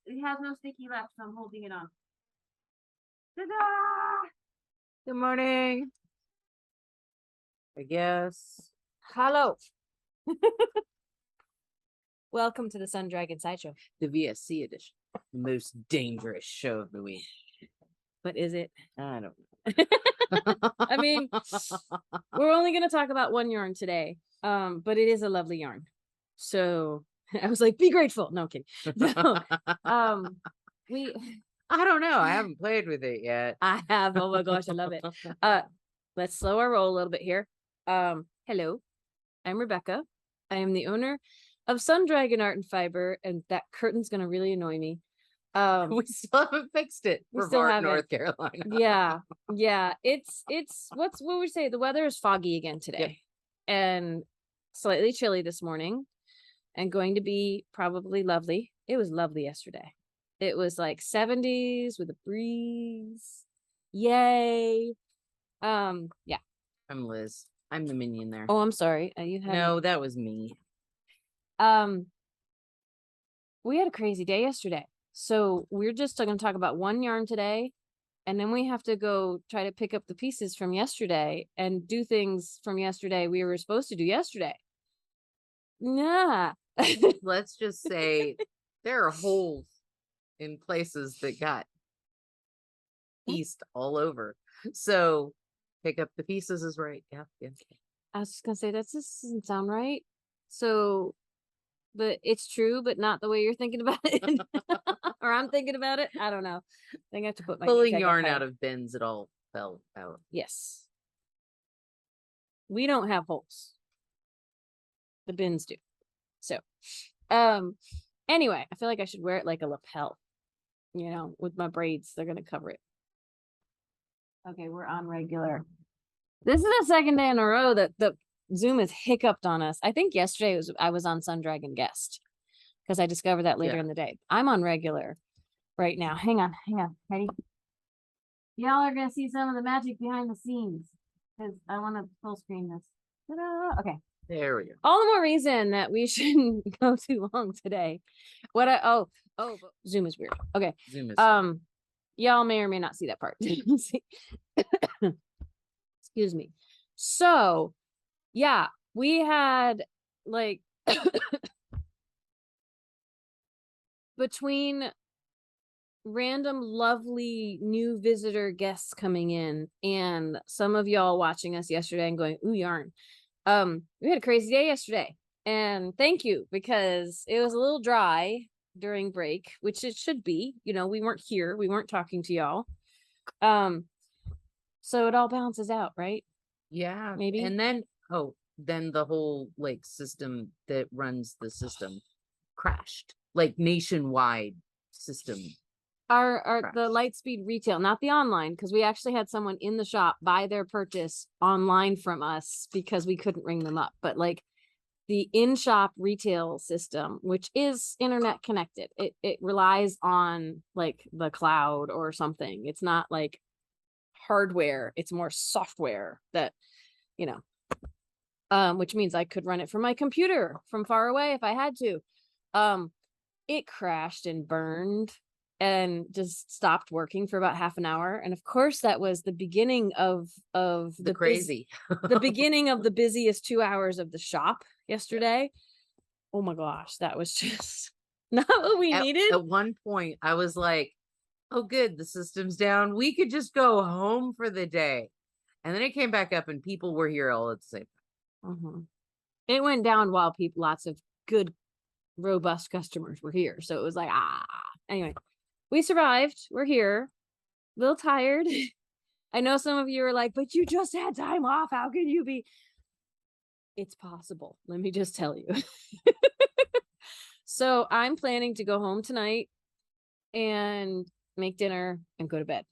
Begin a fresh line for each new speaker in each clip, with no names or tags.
it has no sticky left, so I'm holding it on. Ta-da!
Good morning. I guess.
Hello. Welcome to the Sun Dragon Sideshow.
The VSC edition. The most dangerous show of the week.
But is it?
I don't know.
I mean, we're only going to talk about one yarn today. But it is a lovely yarn. So I was like, be grateful. No, I'm kidding. No,
I don't know. I haven't played with it yet.
I have. Oh my gosh, I love it. Let's slow our roll a little bit here. Hello, I'm Rebecca. I am the owner of Sun Dragon Art and Fiber, and that curtain's gonna really annoy me.
We still haven't fixed it.
We still haven't.
North Carolina.
Yeah. It's what would we say? The weather is foggy again today, and slightly chilly this morning, and going to be probably lovely. It was lovely yesterday. It was like 70s with a breeze. Yay. Yeah.
I'm Liz. I'm the minion there.
Oh, I'm sorry. You had
No, that was me.
We had a crazy day yesterday. So we're just going to talk about one yarn today, and then we have to go try to pick up the pieces from yesterday and do things from yesterday we were supposed to do yesterday. Nah.
Let's just say there are holes in places that got pieced all over. So pick up the pieces is right. Yeah.
I was just gonna say that just doesn't sound right. So, but it's true, but not the way you're thinking about it. Or I'm thinking about it. I don't know. I think I have to put my
pulling yarn out of bins. It all fell out.
Yes. We don't have holes. The bins do. So, anyway, I feel like I should wear it like a lapel. You know, with my braids, they're gonna cover it. Okay, we're on regular. This is the second day in a row that the Zoom has hiccuped on us. I think yesterday I was on Sun Dragon Guest because I discovered that later in the day. I'm on regular right now. Hang on. Ready? Y'all are gonna see some of the magic behind the scenes because I want to full screen this. Ta-da! Okay.
There we go.
All the more reason that we shouldn't go too long today. But Zoom is weird. Okay.
Zoom is
y'all may or may not see that part. Excuse me. So yeah, we had like between random lovely new visitor guests coming in and some of y'all watching us yesterday and going, ooh, yarn. We had a crazy day yesterday, and thank you, because it was a little dry during break, which it should be. You know, we weren't here, we weren't talking to y'all. So it all balances out, right?
Yeah,
maybe.
And then then the whole like system that runs the system crashed, like nationwide system.
Our the Lightspeed retail, not the online, because we actually had someone in the shop buy their purchase online from us because we couldn't ring them up. But like the in-shop retail system, which is internet connected, it relies on like the cloud or something. It's not like hardware, it's more software that, you know, which means I could run it from my computer from far away if I had to. It crashed and burned and just stopped working for about half an hour. And of course, that was the beginning of the
crazy,
the beginning of the busiest 2 hours of the shop yesterday. Oh my gosh, that was just not what we needed.
At one point, I was like, oh, good, the system's down. We could just go home for the day. And then it came back up and people were here all at the same time.
It went down while lots of good, robust customers were here. So it was like, anyway. We survived. We're here. A little tired. I know some of you are like, but you just had time off. How can you be? It's possible. Let me just tell you. So I'm planning to go home tonight and make dinner and go to bed.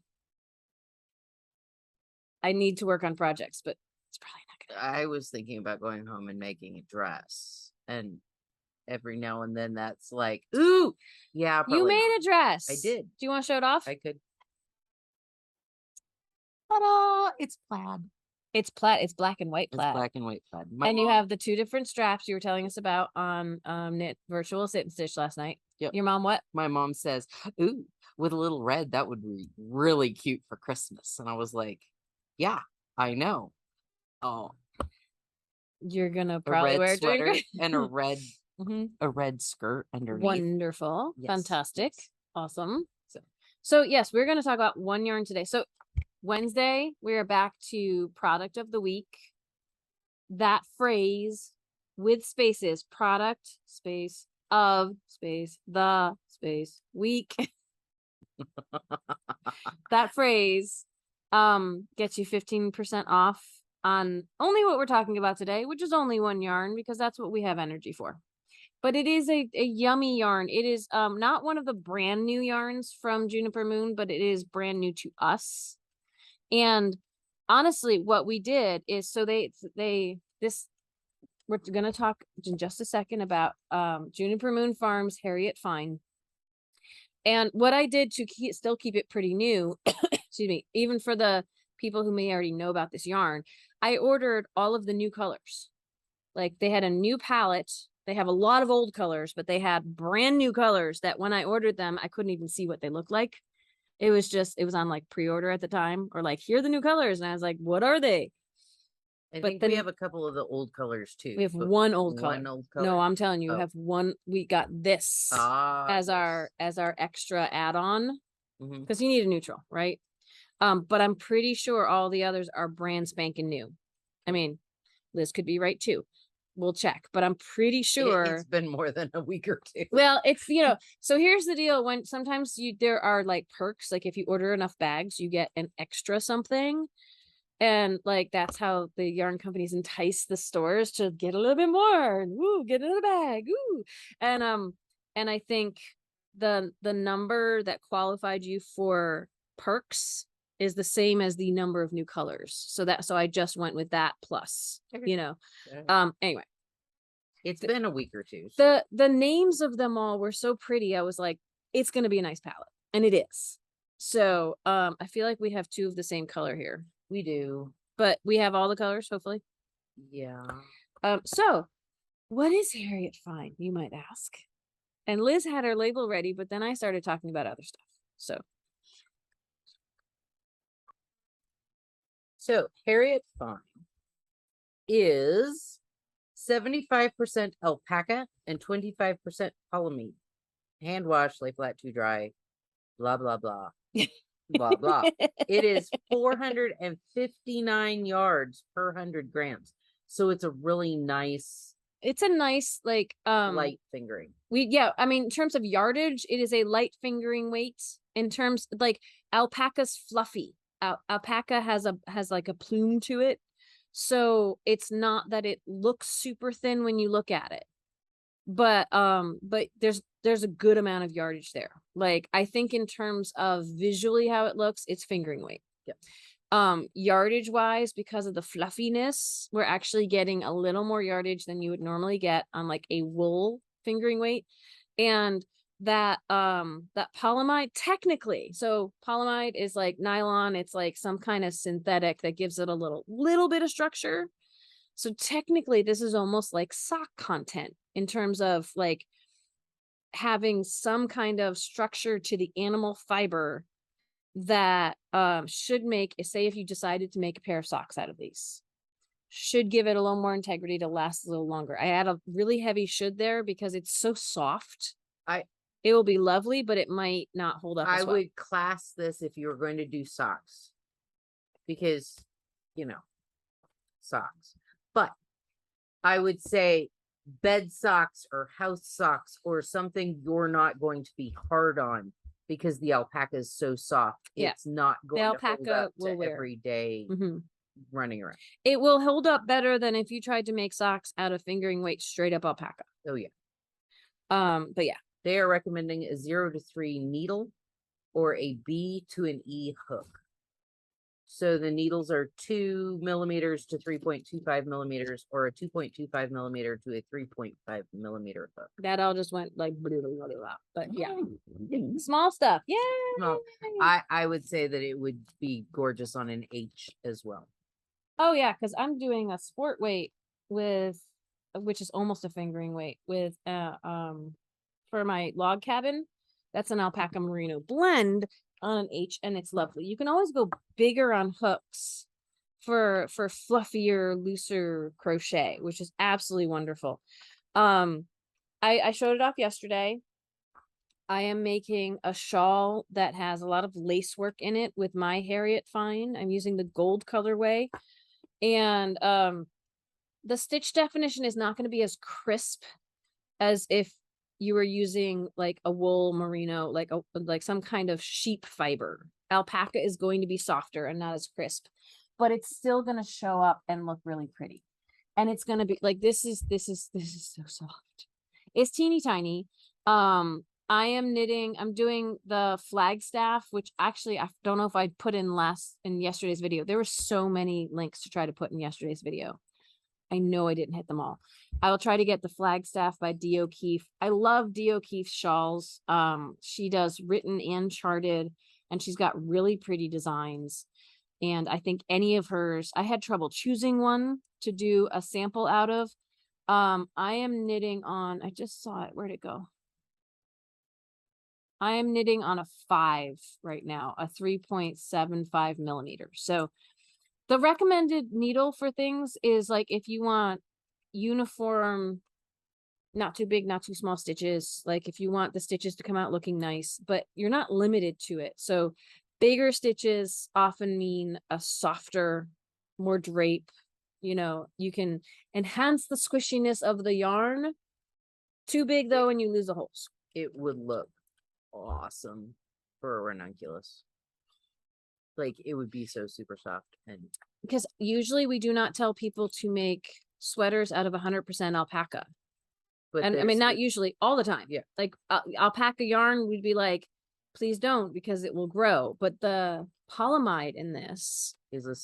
I need to work on projects, but it's probably not
good. I was thinking about going home and making a dress, and every now and then that's like, ooh, yeah,
you made a dress.
I did.
Do you want to show it off?
I could. Ta-da! It's plaid.
It's plaid. It's black and white plaid.
It's black and white plaid.
And you have the two different straps you were telling us about on Knit Virtual Sit and Stitch last night.
Yep.
Your mom what?
My mom says, ooh, with a little red, that would be really cute for Christmas. And I was like, yeah, I know. Oh,
You're gonna
a
probably
red
wear it during
sweater
Christmas.
and
Mhm.
a red skirt underneath.
Wonderful.
Yes,
Fantastic.
yes.
Awesome. So yes, we're going to talk about one yarn today. So Wednesday, we are back to product of the week. That phrase with spaces, product, space, of, space, the, space, week. That phrase gets you 15% off on only what we're talking about today, which is only one yarn because that's what we have energy for. But it is a yummy yarn. It is not one of the brand new yarns from Juniper Moon, but it is brand new to us. And honestly, what we did is so we're going to talk in just a second about Juniper Moon Farms Herriot Fine. And what I did to still keep it pretty new, excuse me, even for the people who may already know about this yarn, I ordered all of the new colors. Like they had a new palette. They have a lot of old colors, but they had brand new colors that when I ordered them, I couldn't even see what they looked like. It was on like pre-order at the time, or like, here are the new colors. And I was like, what are they?
I
But
think
then
we have a couple of the old colors too.
we have one old color.
One old color.
No, I'm telling you, we
Oh.
have one. We got this as
yes.
our extra add-on
Mhm.
because you need a neutral, right? But I'm pretty sure all the others are brand spanking new. I mean, Liz could be right too. We'll check, but I'm pretty sure
it's been more than a week or two.
Well, it's so here's the deal. When sometimes there are like perks, like if you order enough bags, you get an extra something. And like that's how the yarn companies entice the stores to get a little bit more. Woo, get another bag. Ooh. And I think the number that qualified you for perks is the same as the number of new colors. So I just went with that plus, anyway.
It's been a week or two.
So. The names of them all were so pretty. I was like, it's gonna be a nice palette. And it is. So I feel like we have two of the same color here.
We do.
But we have all the colors, hopefully.
Yeah.
So what is Herriot Fine, you might ask? And Liz had her label ready, but then I started talking about other stuff.
So Herriot Fine is 75% alpaca and 25% polyamide. Hand wash, lay flat, too dry, blah, blah, blah. Blah, blah. It is 459 yards per 100 grams. So it's a really nice.
It's a nice, like,
light fingering.
I mean, in terms of yardage, it is a light fingering weight. In terms, like, alpaca's fluffy. Alpaca has like a plume to it. So it's not that it looks super thin when you look at it. But there's a good amount of yardage there. Like I think in terms of visually how it looks, it's fingering weight.
Yep.
Yardage wise, because of the fluffiness, we're actually getting a little more yardage than you would normally get on like a wool fingering weight. And that polyamide technically, so polyamide is like nylon, it's like some kind of synthetic that gives it a little bit of structure. So technically this is almost like sock content in terms of like having some kind of structure to the animal fiber that should make, say if you decided to make a pair of socks out of these, should give it a little more integrity to last a little longer. I add a really heavy should there because it's so soft. It will be lovely, but it might not hold up as well.
I would class this if you were going to do socks because, socks. But I would say bed socks or house socks or something you're not going to be hard on because the alpaca is so soft. Yeah. It's not going to hold up to every day running around.
It will hold up better than if you tried to make socks out of fingering weight straight up alpaca.
Oh yeah.
But yeah.
They are recommending a 0 to 3 needle or a B to an E hook. So the needles are 2 millimeters to 3.25 millimeters or a 2.25 millimeter to a 3.5 millimeter hook.
That all just went like blah, blah, blah, blah. But yeah, small stuff. Yeah.
Small. I would say that it would be gorgeous on an H as well.
Oh yeah, because I'm doing a sport weight with, which is almost a fingering weight with for my log cabin. That's an alpaca merino blend on an H, and it's lovely. You can always go bigger on hooks for fluffier, looser crochet, which is absolutely wonderful. I showed it off yesterday. I am making a shawl that has a lot of lace work in it with my Herriot Fine. I'm using the gold colorway, and the stitch definition is not going to be as crisp as if you were using like a wool merino, like some kind of sheep fiber. Alpaca is going to be softer and not as crisp, but it's still going to show up and look really pretty. And it's going to be like, this is so soft. It's teeny tiny. I am knitting, I'm doing the Flagstaff, which actually I don't know if I put in yesterday's video. There were so many links to try to put in yesterday's video. I know I didn't hit them all. I will try to get the Flagstaff by Dee O'Keefe. I love Dee O'Keefe's shawls. She does written and charted, and she's got really pretty designs. And I think any of hers, I had trouble choosing one to do a sample out of. I am knitting on, I just saw it. Where'd it go? I am knitting on a 5 right now, a 3.75 millimeter. So the recommended needle for things is like if you want uniform, not too big, not too small stitches, like if you want the stitches to come out looking nice, but you're not limited to it. So bigger stitches often mean a softer, more drape. You know, you can enhance the squishiness of the yarn. Too big though, and you lose the holes.
It would look awesome for a ranunculus. Like it would be so super soft. And
because usually we do not tell people to make sweaters out of 100% alpaca. But I mean, not usually, all the time.
Yeah.
Like alpaca yarn, we'd be like, please don't, because it will grow. But the polyamide in this
is a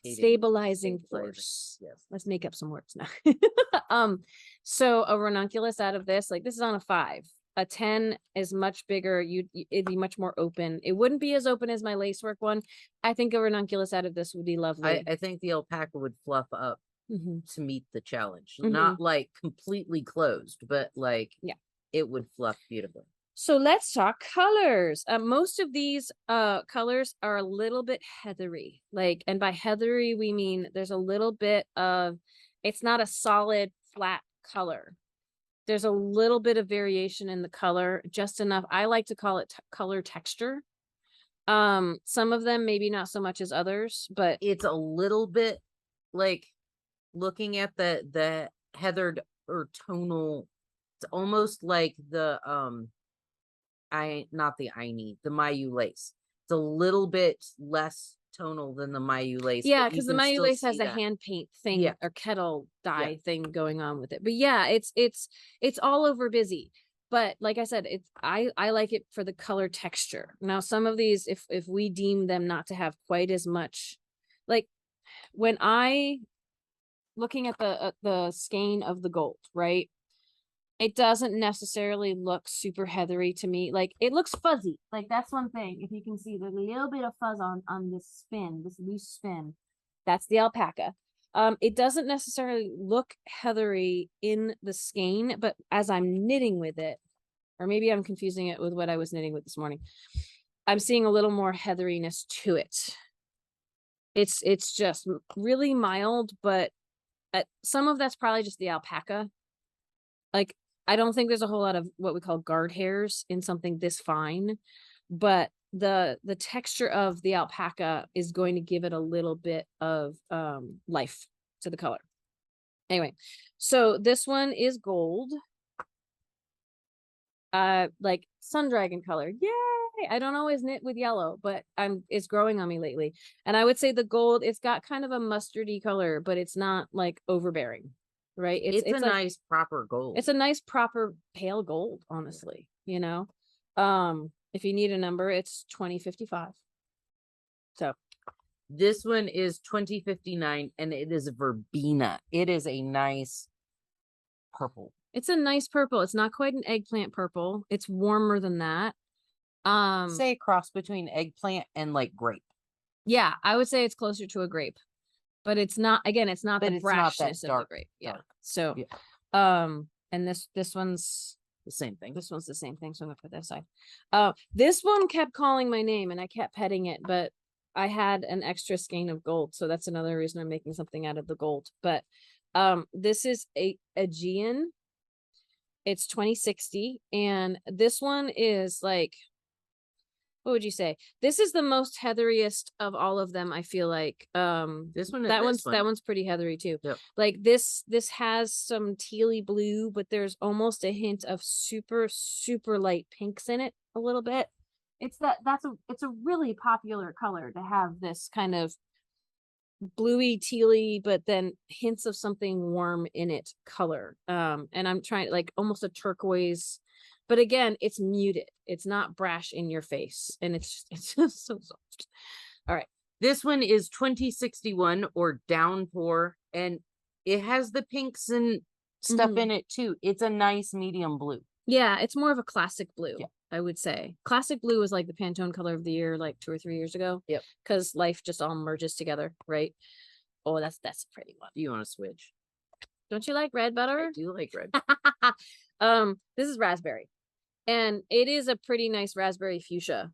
stabilizing force.
Yes.
Let's make up some words now. So a ranunculus out of this, like this is on a 5. A 10 is much bigger. It'd be much more open. It wouldn't be as open as my lacework one. I think a ranunculus out of this would be lovely.
I think the alpaca would fluff up to meet the challenge.
Mm-hmm.
Not like completely closed, but like it would fluff beautifully.
So let's talk colors. Most of these colors are a little bit heathery. Like, and by heathery we mean there's a little bit of, it's not a solid flat color. There's a little bit of variation in the color, just enough. I like to call it color texture. Some of them maybe not so much as others, but
it's a little bit like looking at the heathered or tonal. It's almost like the the Mayu lace. It's a little bit less tonal than the Mayu lace.
Yeah, because the Mayu lace has a hand paint thing or kettle dye thing going on with it. But yeah, it's all over busy. But like I said, I like it for the color texture. Now, some of these, if we deem them not to have quite as much, like when looking at the skein of the gold, right? It doesn't necessarily look super heathery to me. Like it looks fuzzy. Like that's one thing. If you can see, there's a little bit of fuzz on this spin, this loose spin. That's the alpaca. It doesn't necessarily look heathery in the skein, but as I'm knitting with it, or maybe I'm confusing it with what I was knitting with this morning, I'm seeing a little more heatheriness to it. It's just really mild, but some of that's probably just the alpaca. Like, I don't think there's a whole lot of what we call guard hairs in something this fine, but the texture of the alpaca is going to give it a little bit of life to the color. Anyway, so this one is gold. Like Sun Dragon color. Yay! I don't always knit with yellow, but it's growing on me lately. And I would say the gold, it's got kind of a mustardy color, but it's not like overbearing. Right, it's a
nice proper gold.
It's a nice proper pale gold, honestly. You know, if you need a number, it's 2055. So
this one is 2059, and it is verbena. It is a nice purple.
It's a nice purple. It's not quite an eggplant purple. It's warmer than that.
Say a cross between eggplant and like grape.
Yeah, I would say it's closer to a grape. But it's not, again, it's not the brashness of the grape. Yeah. So, and this one's
The same thing.
This one's the same thing, so I'm gonna put that aside. This one kept calling my name and I kept petting it, but I had an extra skein of gold, so that's another reason I'm making something out of the gold. But this is a Aegean. It's 2060, and this one is like, what would you say? This is the most heatheriest of all of them, I feel like.
This one,
that one's pretty heathery too.
Yep.
Like this has some tealy blue, but there's almost a hint of super light pinks in it a little bit. It's a really popular color to have this kind of bluey tealy, but then hints of something warm in it color. And I'm trying like almost a turquoise, but again, it's muted. It's not brash in your face, and it's just so soft. All right.
This one is 2061 or Downpour, and it has the pinks and stuff in it too. It's a nice medium blue.
Yeah, it's more of a classic blue. Yeah. I would say classic blue was like the Pantone color of the year, like 2 or 3 years ago.
Yep.
Because life just all merges together, right? Oh, that's a pretty one.
Do you want to switch?
Don't you like red better?
I do like red.
This is raspberry, and it is a pretty nice raspberry fuchsia,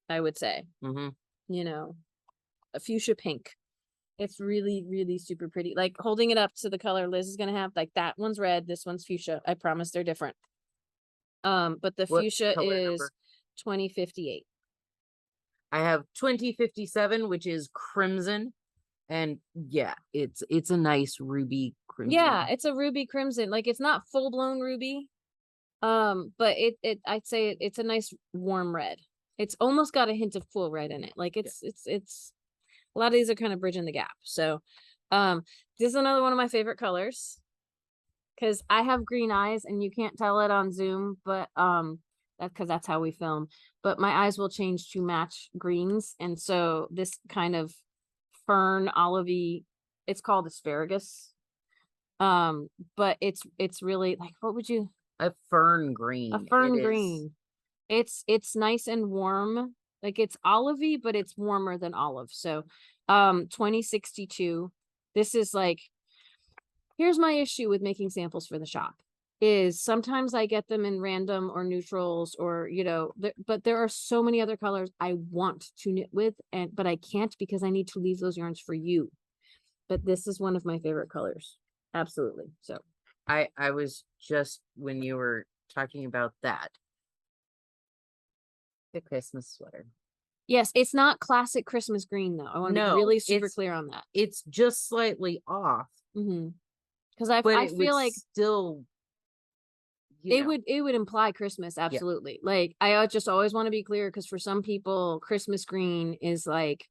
I would say. You know, a fuchsia pink. It's really, really super pretty. Like holding it up to the color Liz is gonna have, like that one's red, this one's fuchsia. I promise they're different. But the fuchsia is 2058.
I have 2057, which is crimson, and yeah, it's a nice ruby crimson.
Yeah, it's a ruby crimson. Like it's not full blown ruby, but I'd say it's a nice warm red. It's almost got a hint of cool red in it. Like it's a lot of these are kind of bridging the gap. So, this is another one of my favorite colors. Because I have green eyes and you can't tell it on Zoom, but that's because that's how we film. But my eyes will change to match greens, and so this kind of fern olivey, it's called asparagus. But it's really like, what would you?
A fern green.
A fern green. It's nice and warm. Like it's olivey, but it's warmer than olive. So, 2062. This is like. Here's my issue with making samples for the shop is sometimes I get them in random or neutrals or, but there are so many other colors I want to knit with, but I can't because I need to leave those yarns for you. But this is one of my favorite colors. Absolutely. So
I was just, when you were talking about that, the Christmas sweater.
Yes, it's not classic Christmas green though. I want to be really super clear on that.
It's just slightly off.
Because I feel like
still
it would imply Christmas, absolutely. Yeah. Like I just always want to be clear because for some people Christmas green is like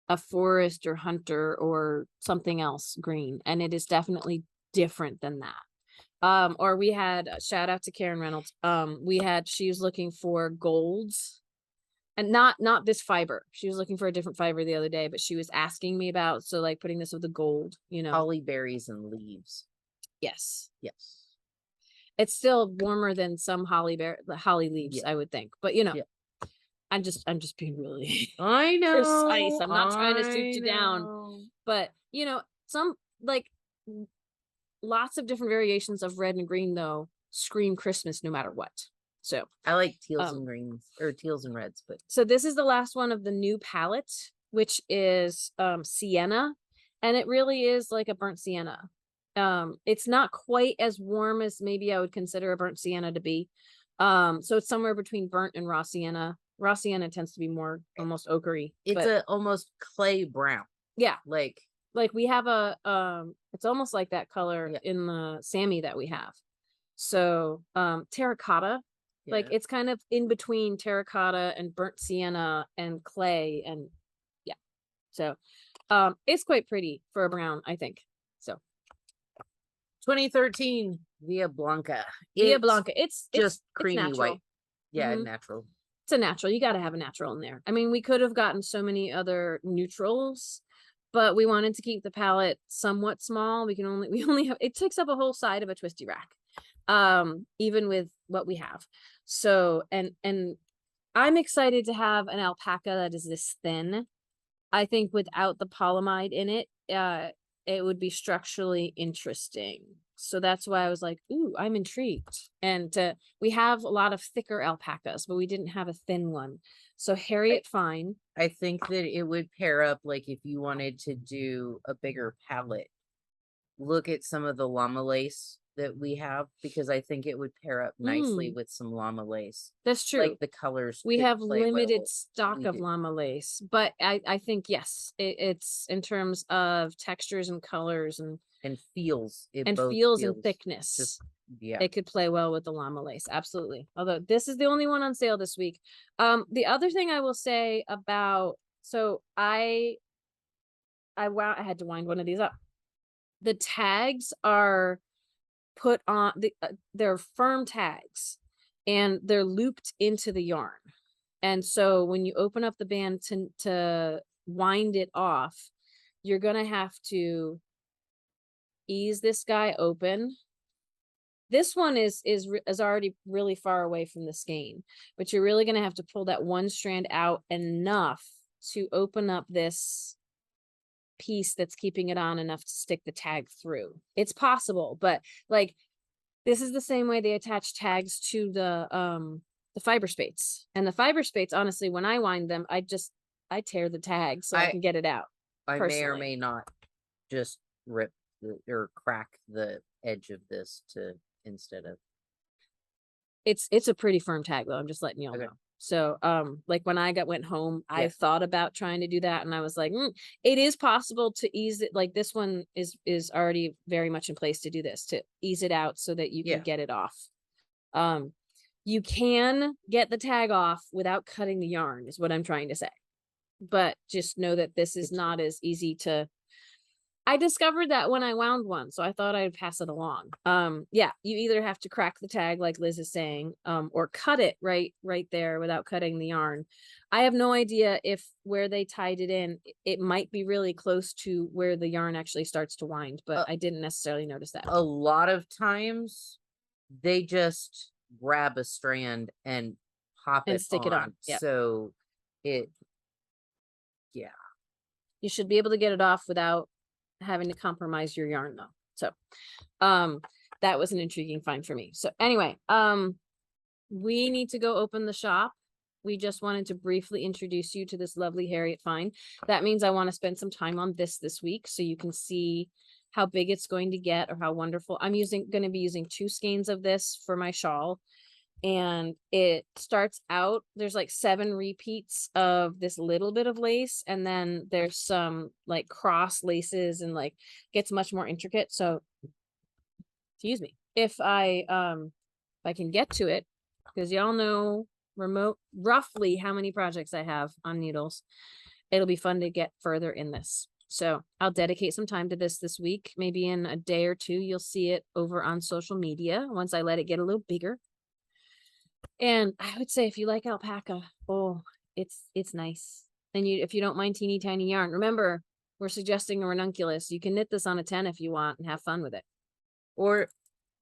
a forest or hunter or something else green, and it is definitely different than that. Or we had a shout out to Karen Reynolds. She was looking for golds. And not this fiber. She was looking for a different fiber the other day, but she was asking me about, so like putting this with the gold,
Holly berries and leaves.
Yes.
Yes.
It's still warmer than some holly leaves, I would think. But I'm just being really
I know
precise. I'm not trying to shoot you down. But some like lots of different variations of red and green though scream Christmas no matter what. So
I like teals and greens or teals and reds, but
so this is the last one of the new palette, which is sienna, and it really is like a burnt sienna. It's not quite as warm as maybe I would consider a burnt sienna to be. So it's somewhere between burnt and raw sienna. Raw sienna tends to be more almost ochre-y.
It's a almost clay brown.
Yeah,
like
we have a it's almost like that color in the Sammy that we have. So terracotta. Yeah. Like it's kind of in between terracotta and burnt sienna and clay, and so it's quite pretty for a brown, I think. So
2013 Via Blanca.
It's
just creamy
it's
white. Yeah, natural.
It's a natural. You got to have a natural in there. I mean, we could have gotten so many other neutrals, but we wanted to keep the palette somewhat small. We only have, it takes up a whole side of a twisty rack. Even with what we have. So, and I'm excited to have an alpaca that is this thin. I think without the polyamide in it, it would be structurally interesting. So that's why I was like, ooh, I'm intrigued. And we have a lot of thicker alpacas, but we didn't have a thin one. So Herriot Fine.
I think that it would pair up, like if you wanted to do a bigger palette, look at some of the llama lace that we have, because I think it would pair up nicely with some llama lace.
That's true.
Like the colors.
We
could
have
play
limited
well.
stock
We
of
do.
llama lace, but I think yes, it's in terms of textures and colors and
feels. It
and
both
feels and
feels
thickness.
just yeah.
It could play well with the llama lace, absolutely. Although this is the only one on sale this week. The other thing I will say about, so I had to wind one of these up. The tags are put on they're firm tags, and they're looped into the yarn. And so when you open up the band to wind it off, you're gonna have to ease this guy open. This one is already really far away from the skein, but you're really gonna have to pull that one strand out enough to open up this piece that's keeping it on enough to stick the tag through. It's possible, but like this is the same way they attach tags to the fiber spates. And the fiber spates, honestly, when I wind them, I tear the tag so I can get it out.
I
personally.
may or may not just rip or crack the edge of this to instead of.
It's a pretty firm tag though. I'm just letting y'all know. So, like when I went home, I thought about trying to do that, and I was like, it is possible to ease it. Like this one is already very much in place to do this, to ease it out so that you can get it off. You can get the tag off without cutting the yarn, is what I'm trying to say. But just know that this is not as easy to. I discovered that when I wound one, so I thought I'd pass it along. Yeah, you either have to crack the tag like Liz is saying, or cut it right there without cutting the yarn. I have no idea if where they tied it in, it might be really close to where the yarn actually starts to wind, but I didn't necessarily notice that.
A lot of times they just grab a strand and pop it
stick it on. Yep.
So you
should be able to get it off without having to compromise your yarn though. So that was an intriguing find for me. So anyway, we need to go open the shop. We just wanted to briefly introduce you to this lovely Herriot Fine. That means I want to spend some time on this week so you can see how big it's going to get or how wonderful. I'm going to be using 2 skeins of this for my shawl. And it starts out, there's like 7 repeats of this little bit of lace, and then there's some like cross laces and like gets much more intricate. So excuse me, if I can get to it, because y'all know roughly how many projects I have on needles, it'll be fun to get further in this. So I'll dedicate some time to this week. Maybe in a day or 2 you'll see it over on social media once I let it get a little bigger. And I would say if you like alpaca, it's nice. And if you don't mind teeny tiny yarn, remember we're suggesting a ranunculus. You can knit this on a 10 if you want and have fun with it.
Or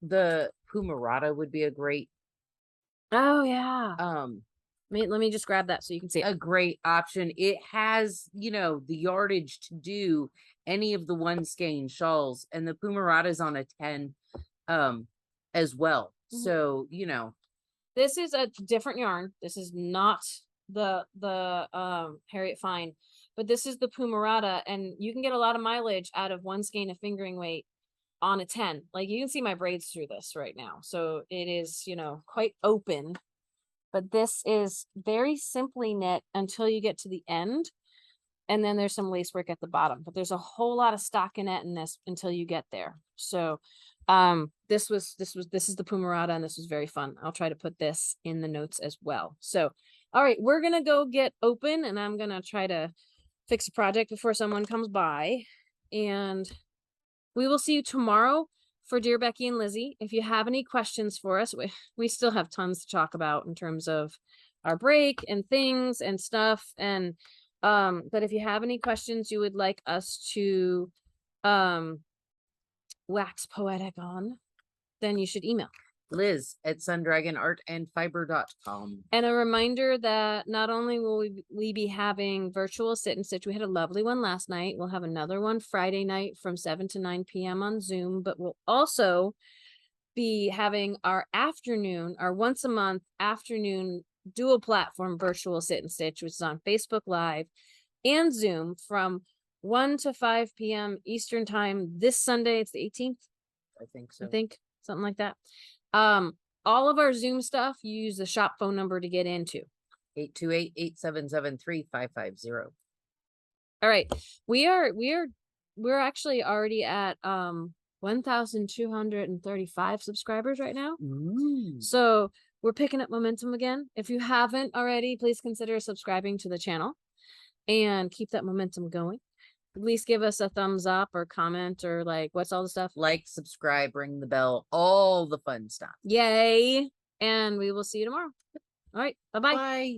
the Pumarata would be a great.
Oh yeah. Let me just grab that so you can see it.
A great option. It has, the yardage to do any of the 1 skein shawls, and the Pumarata is on a 10 as well. So,
this is a different yarn. This is not the Herriot Fine, but this is the Pumarata, and you can get a lot of mileage out of 1 skein of fingering weight on a 10. Like you can see my braids through this right now. So it is, quite open, but this is very simply knit until you get to the end. And then there's some lace work at the bottom, but there's a whole lot of stockinette in this until you get there. So this is the Pumarata, and this was very fun. I'll try to put this in the notes as well. So all right, we're gonna go get open, and I'm gonna try to fix a project before someone comes by, and we will see you tomorrow for Dear Becky and Lizzy. If you have any questions for us, we still have tons to talk about in terms of our break and things and stuff. And but if you have any questions you would like us to wax poetic on, then you should email.
Liz at sundragonartandfiber.com.
And a reminder that not only will we be having virtual sit and stitch, we had a lovely one last night. We'll have another one Friday night from 7 to 9 p.m. on Zoom, but we'll also be having our afternoon, our once a month afternoon dual platform virtual sit and stitch, which is on Facebook Live and Zoom from 1 to 5 p.m. Eastern time this Sunday. It's the 18th.
I think so.
I think something like that. All of our Zoom stuff, you use the shop phone number to get into.
828-8773-550.
All right. We're actually already at 1,235 subscribers right now.
Ooh.
So we're picking up momentum again. If you haven't already, please consider subscribing to the channel and keep that momentum going. At least give us a thumbs up or comment or like, what's all the stuff?
Like, subscribe, ring the bell, all the fun stuff.
Yay. And we will see you tomorrow. All right. Bye-bye.
Bye.